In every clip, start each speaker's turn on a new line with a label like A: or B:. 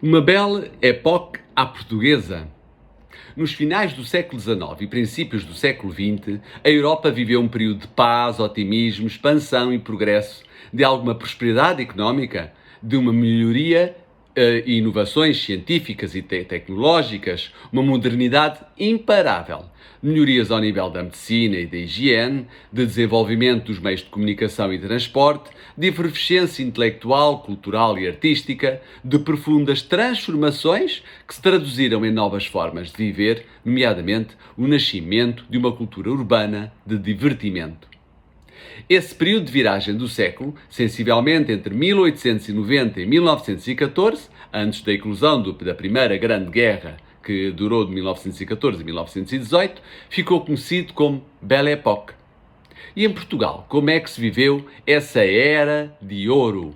A: Uma belle époque à portuguesa. Nos finais do século XIX e princípios do século XX, a Europa viveu um período de paz, otimismo, expansão e progresso, de alguma prosperidade económica, de uma melhoria e inovações científicas e tecnológicas, uma modernidade imparável, melhorias ao nível da medicina e da higiene, de desenvolvimento dos meios de comunicação e transporte, de efervescência intelectual, cultural e artística, de profundas transformações que se traduziram em novas formas de viver, nomeadamente o nascimento de uma cultura urbana de divertimento. Esse período de viragem do século, sensivelmente entre 1890 e 1914, antes da eclosão da Primeira Grande Guerra, que durou de 1914 a 1918, ficou conhecido como Belle Époque. E em Portugal, como é que se viveu essa era de ouro?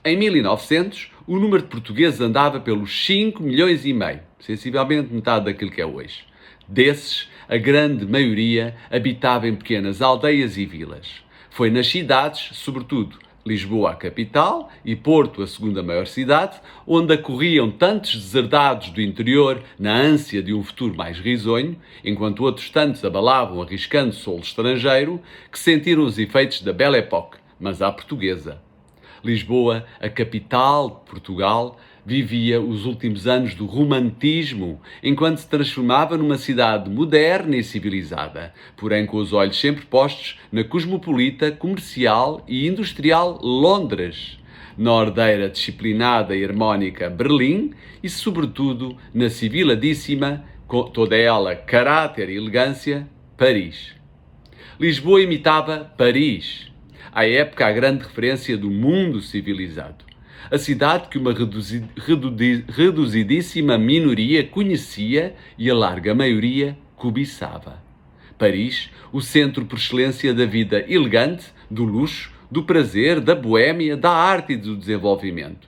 A: Em 1900, o número de portugueses andava pelos 5 milhões e meio, sensivelmente metade daquilo que é hoje. Desses, a grande maioria habitava em pequenas aldeias e vilas. Foi nas cidades, sobretudo Lisboa, a capital, e Porto, a segunda maior cidade, onde acorriam tantos deserdados do interior na ânsia de um futuro mais risonho, enquanto outros tantos abalavam arriscando solo estrangeiro, que sentiram os efeitos da Belle Époque, mas à portuguesa. Lisboa, a capital de Portugal, vivia os últimos anos do romantismo, enquanto se transformava numa cidade moderna e civilizada, porém com os olhos sempre postos na cosmopolita, comercial e industrial Londres, na ordeira disciplinada e harmónica Berlim e, sobretudo, na civiladíssima, com toda ela caráter e elegância, Paris. Lisboa imitava Paris. À época, a grande referência do mundo civilizado. A cidade que uma reduzidíssima minoria conhecia e a larga maioria cobiçava. Paris, o centro por excelência da vida elegante, do luxo, do prazer, da boémia, da arte e do desenvolvimento.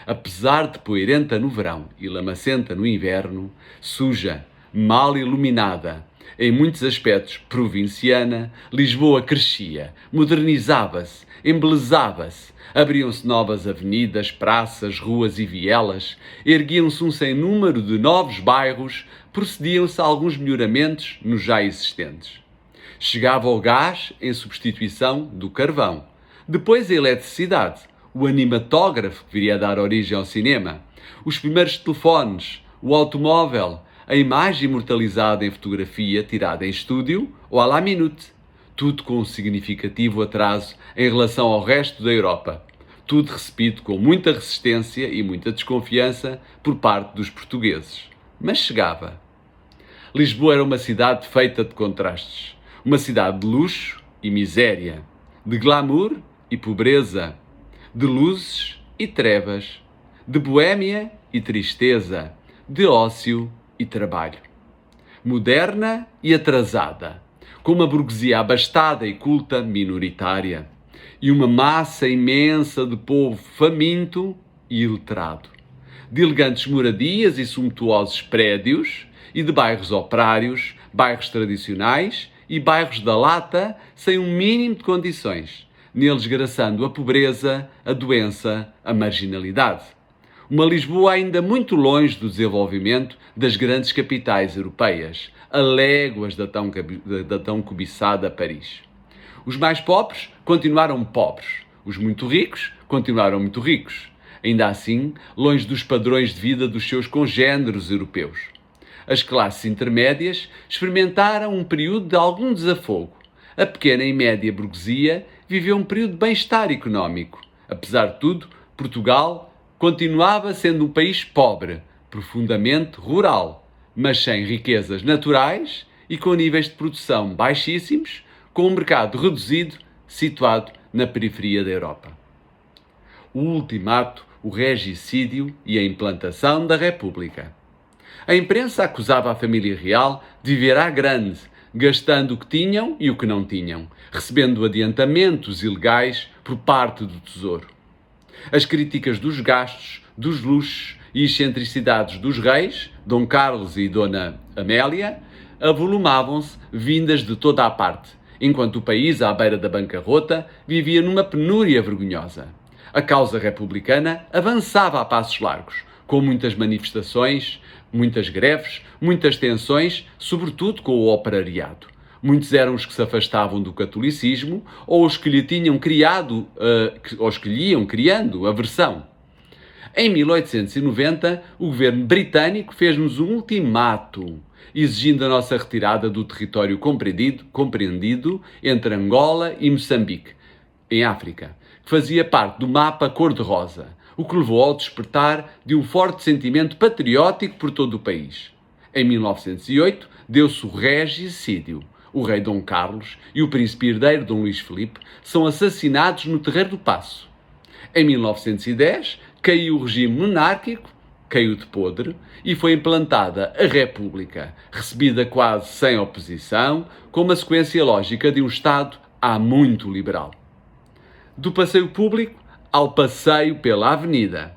A: Apesar de poeirenta no verão e lamacenta no inverno, suja, mal iluminada, em muitos aspectos provinciana, Lisboa crescia, modernizava-se, embelezava-se, abriam-se novas avenidas, praças, ruas e vielas, erguiam-se um sem número de novos bairros, procediam-se a alguns melhoramentos nos já existentes. Chegava o gás em substituição do carvão, depois a eletricidade, o animatógrafo que viria a dar origem ao cinema, os primeiros telefones, o automóvel, a imagem imortalizada em fotografia tirada em estúdio ou à la minute, tudo com um significativo atraso em relação ao resto da Europa, tudo recebido com muita resistência e muita desconfiança por parte dos portugueses. Mas chegava. Lisboa era uma cidade feita de contrastes, uma cidade de luxo e miséria, de glamour e pobreza, de luzes e trevas, de boémia e tristeza, de ócio e trabalho. Moderna e atrasada, com uma burguesia abastada e culta minoritária, e uma massa imensa de povo faminto e iletrado, de elegantes moradias e sumptuosos prédios, e de bairros operários, bairros tradicionais e bairros da lata sem um mínimo de condições, neles graçando a pobreza, a doença, a marginalidade. Uma Lisboa ainda muito longe do desenvolvimento das grandes capitais europeias, a léguas da tão cobiçada Paris. Os mais pobres continuaram pobres, os muito ricos continuaram muito ricos, ainda assim longe dos padrões de vida dos seus congêneres europeus. As classes intermédias experimentaram um período de algum desafogo. A pequena e média burguesia viveu um período de bem-estar económico. Apesar de tudo, Portugal continuava sendo um país pobre, profundamente rural, mas sem riquezas naturais e com níveis de produção baixíssimos, com um mercado reduzido, situado na periferia da Europa. O ultimato, o regicídio e a implantação da República. A imprensa acusava a família real de viver à grande, gastando o que tinham e o que não tinham, recebendo adiantamentos ilegais por parte do Tesouro. As críticas dos gastos, dos luxos e excentricidades dos reis, Dom Carlos e Dona Amélia, avolumavam-se vindas de toda a parte, enquanto o país, à beira da bancarrota, vivia numa penúria vergonhosa. A causa republicana avançava a passos largos, com muitas manifestações, muitas greves, muitas tensões, sobretudo com o operariado. Muitos eram os que se afastavam do catolicismo ou os que lhe tinham criado, ou os que lhe iam criando aversão. Em 1890, o governo britânico fez-nos um ultimato, exigindo a nossa retirada do território compreendido entre Angola e Moçambique, em África, que fazia parte do mapa cor-de-rosa, o que levou ao despertar de um forte sentimento patriótico por todo o país. Em 1908, deu-se o regicídio. O rei Dom Carlos e o príncipe herdeiro Dom Luís Filipe são assassinados no Terreiro do Paço. Em 1910, caiu o regime monárquico, caiu de podre, e foi implantada a República, recebida quase sem oposição, com uma sequência lógica de um Estado há muito liberal. Do passeio público ao passeio pela avenida.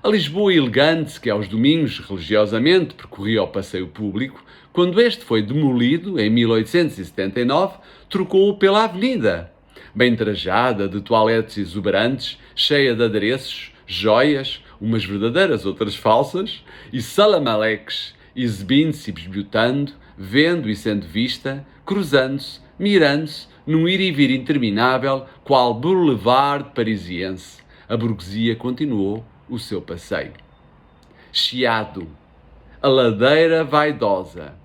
A: A Lisboa elegante, que aos domingos religiosamente percorria o passeio público, quando este foi demolido em 1879, trocou-o pela avenida, bem trajada, de toaletes exuberantes, cheia de adereços, joias, umas verdadeiras, outras falsas, e salamaleques, exibindo-se e bisbilhotando, vendo e sendo vista, cruzando-se, mirando-se, num ir e vir interminável, qual boulevard parisiense. A burguesia continuou o seu passeio. Chiado. A ladeira vaidosa.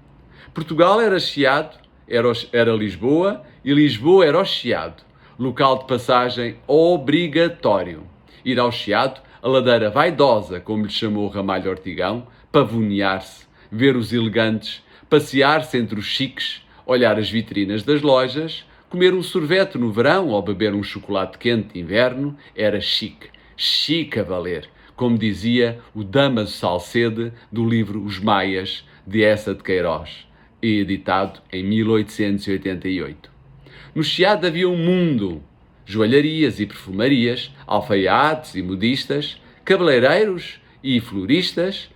A: Portugal era Chiado, era Lisboa, e Lisboa era o Chiado, local de passagem obrigatório. Ir ao Chiado, a ladeira vaidosa, como lhe chamou Ramalho Ortigão, pavonear-se, ver os elegantes, passear-se entre os chiques, olhar as vitrinas das lojas, comer um sorvete no verão ou beber um chocolate quente de inverno, era chique, chique a valer, como dizia o Damaso Salcede do livro Os Maias, de Eça de Queiroz, editado em 1888. No Chiado havia um mundo, joalharias e perfumarias, alfaiates e modistas, cabeleireiros e floristas,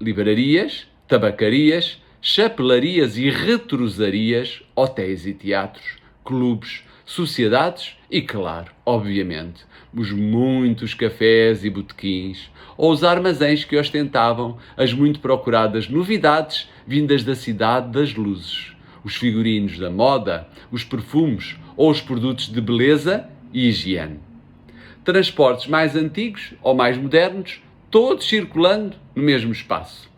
A: livrarias, tabacarias, chapelarias e retrosarias, hotéis e teatros, clubes, sociedades e, claro, obviamente, os muitos cafés e botequins, ou os armazéns que ostentavam as muito procuradas novidades vindas da cidade das luzes, os figurinos da moda, os perfumes ou os produtos de beleza e higiene. Transportes mais antigos ou mais modernos, todos circulando no mesmo espaço.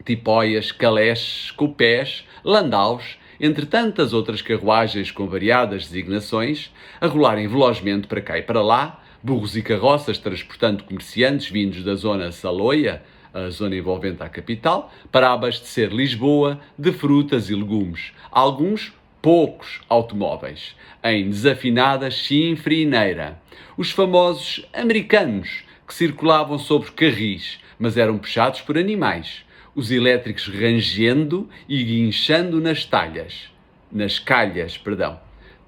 A: Tipóias, caleches, coupés, landaus, entre tantas outras carruagens com variadas designações, a rolarem velozmente para cá e para lá, burros e carroças transportando comerciantes vindos da zona Saloia, a zona envolvente à capital, para abastecer Lisboa de frutas e legumes, alguns poucos automóveis, em desafinada chinfrineira. Os famosos americanos, que circulavam sobre carris, mas eram puxados por animais, os elétricos rangendo e guinchando nas calhas,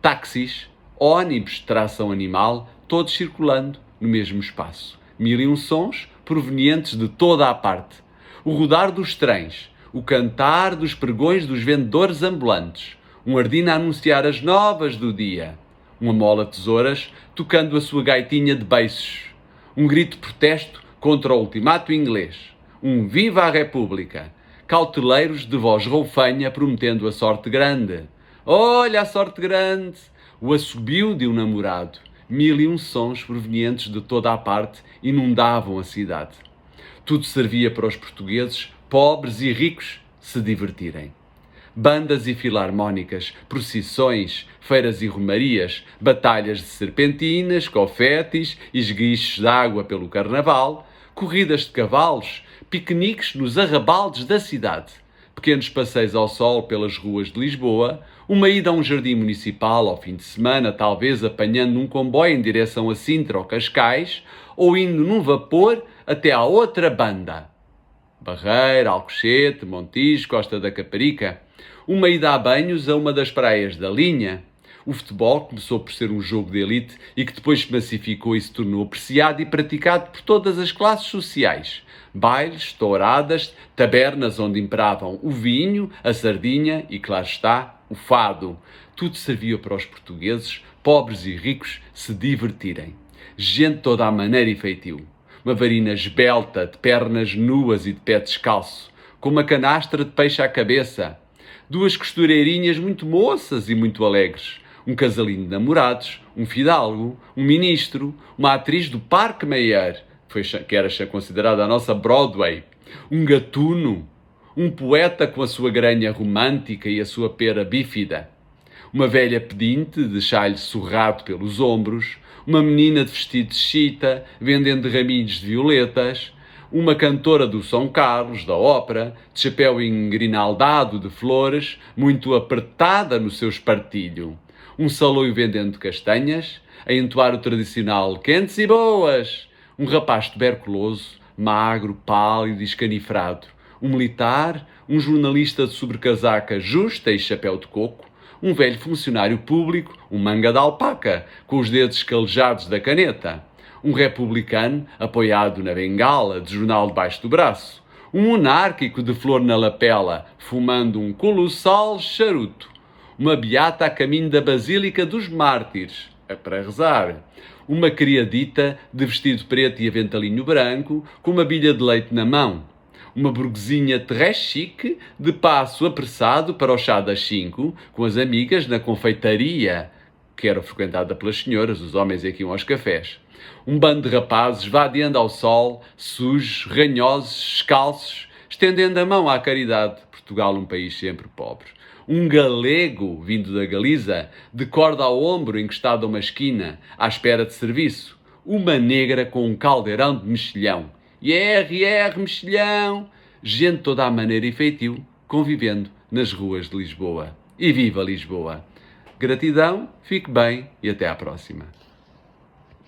A: táxis, ônibus de tração animal, todos circulando no mesmo espaço. 1001 sons provenientes de toda a parte. O rodar dos trens, o cantar dos pregões dos vendedores ambulantes, um ardino a anunciar as novas do dia, uma mola de tesouras tocando a sua gaitinha de beiços, um grito de protesto contra o ultimato inglês, um Viva a República, cauteleiros de voz roufanha prometendo a sorte grande. Olha a sorte grande! O assobio de um namorado. 1001 sons provenientes de toda a parte inundavam a cidade. Tudo servia para os portugueses, pobres e ricos, se divertirem. Bandas e filarmónicas, procissões, feiras e romarias, batalhas de serpentinas, confetes, esguichos de água pelo carnaval, corridas de cavalos, piqueniques nos arrabaldes da cidade, pequenos passeios ao sol pelas ruas de Lisboa, uma ida a um jardim municipal ao fim de semana, talvez apanhando um comboio em direção a Sintra ou Cascais, ou indo num vapor até à outra banda. Barreira, Alcochete, Montijo, Costa da Caparica. Uma ida a banhos a uma das praias da Linha. O futebol começou por ser um jogo de elite e que depois se massificou e se tornou apreciado e praticado por todas as classes sociais. Bailes, touradas, tabernas onde imperavam o vinho, a sardinha e, claro está, o fado. Tudo servia para os portugueses, pobres e ricos, se divertirem. Gente toda à maneira e feitio. uma varina esbelta, de pernas nuas e de pé descalço, com uma canastra de peixe à cabeça, duas costureirinhas muito moças e muito alegres, um casalinho de namorados, um fidalgo, um ministro, uma atriz do Parque Mayer, que era considerada a nossa Broadway, um gatuno, um poeta com a sua granha romântica e a sua pera bífida, uma velha pedinte de chalho surrado pelos ombros, uma menina de vestido de chita, vendendo raminhos de violetas, uma cantora do São Carlos, da ópera, de chapéu engrinaldado de flores, muito apertada no seu espartilho, um saloio vendendo castanhas, a entoar o tradicional quentes e boas, um rapaz tuberculoso, magro, pálido e escanifrado, um militar, um jornalista de sobrecasaca justa e chapéu de coco, um velho funcionário público, um manga de alpaca, com os dedos escalejados da caneta, um republicano apoiado na bengala de jornal debaixo do braço, um monárquico de flor na lapela, fumando um colossal charuto, uma beata a caminho da Basílica dos Mártires, para rezar, uma criadita de vestido preto e aventalinho branco, com uma bilha de leite na mão, uma burguesinha très chique, de passo apressado para o chá das 5, com as amigas na confeitaria, que era frequentada pelas senhoras, os homens aqui iam aos cafés. Um bando de rapazes vadeando ao sol, sujos, ranhosos, descalços, estendendo a mão à caridade. Portugal, um país sempre pobre. Um galego, vindo da Galiza, de corda ao ombro, encostado a uma esquina, à espera de serviço. Uma negra com um caldeirão de mexilhão. Mexilhão! Gente toda à maneira e feitio, convivendo nas ruas de Lisboa. E viva Lisboa! Gratidão, fique bem e até à próxima.